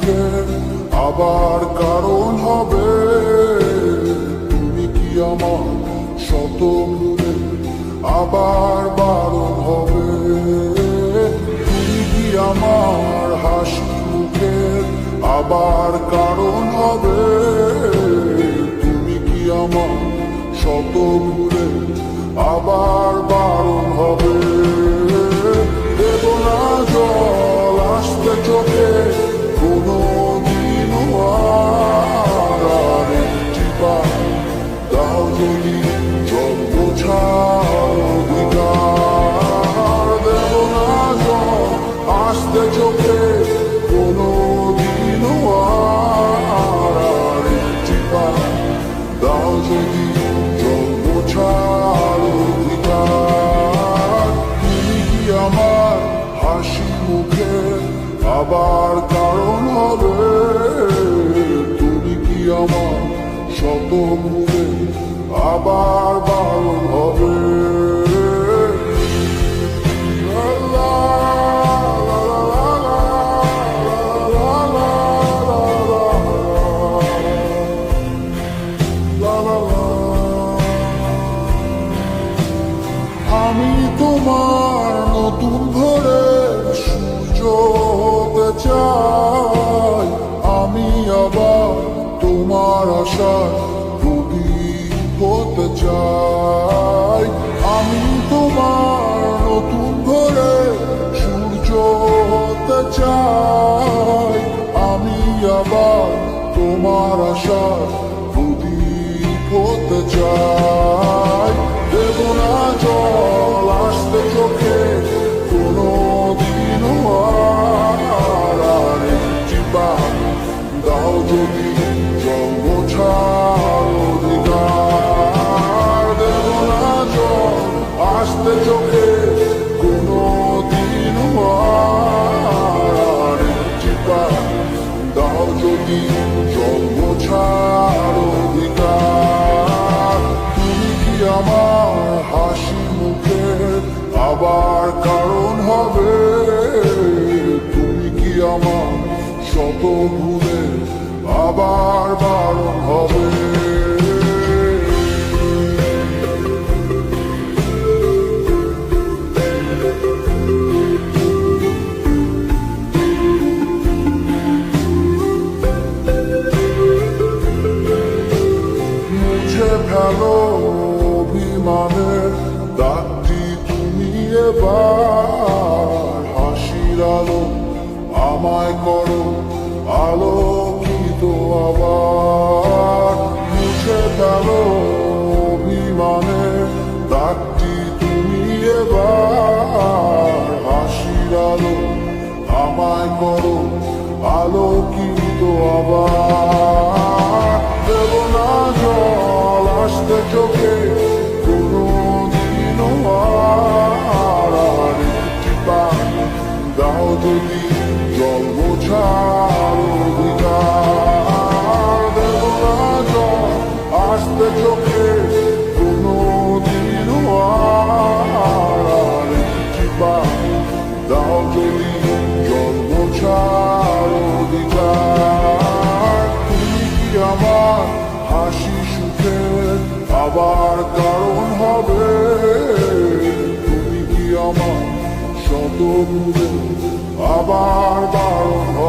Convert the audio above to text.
মুখে আবার কারণ হবে। তুমি কি আমার শত ভুলে আবার বারণ হবে। তুমি কি আমার হাসি মুখে আবার কারণ হবে। তুমি কি আমার শত ভুলে আবার বারণ হবে। দেব না জল আসতে চোখে কোনো দিনও আর একটি বার দাও যদি জল মোছার অধিকার। দেব না জল আসতে চোখে কোনো দিনও আর একটি বার দাও যদি জল মোছার অধিকার। তুমি কি আমার হাসি মুখে আবার কারণ হবে। তুমি কি আমার শত ভুলে আবার বারণ হবে। আমি তোমার নতুন ভোরে সূর্য হতে চাই। আমি আবার তোমার আশায় প্রদীপ হতে চাই। আমি তোমার নতুন ভোরে সূর্য হতে চাই। আমি আবার তোমার আশায় প্রদীপ হতে চাই। দেব না জল আসতে চোখে কোনো দিনও আর একটি বার দাও যদি জল মোছার অধিকার। দেব না জল আসতে চোখে কোনো দিনও আর একটি বার দাও যদি জল মোছার অধিকার। তুমি কি আমার হাসি মুখে আবার কারণ হবে। তুমি কি আমার শত ভুলে আবার বারণ হবে। মুছে ফেলো অভিমানের দাগটি তুমি এবার। হাসির আলো আমায় করো আলোকিত আবার। মুছে ফেলো অভিমানের দাগটি তুমি এবার। হাসির আলো আমায় করো আলোকিত আবার। দেব না জল আসতে চোখে কোনো দিনও আর একটি বার দাও যদি জল মোছার অধিকার। দেব না জল আসতে চোখে কোনো দিনও আর একটি বার দাও যদি জল মোছার অধিকার। তুমি কি আমার হাসি সুখে আবার কারণ হবে। তুমি কি আমার শত ভুলে আবার বারণ হবে।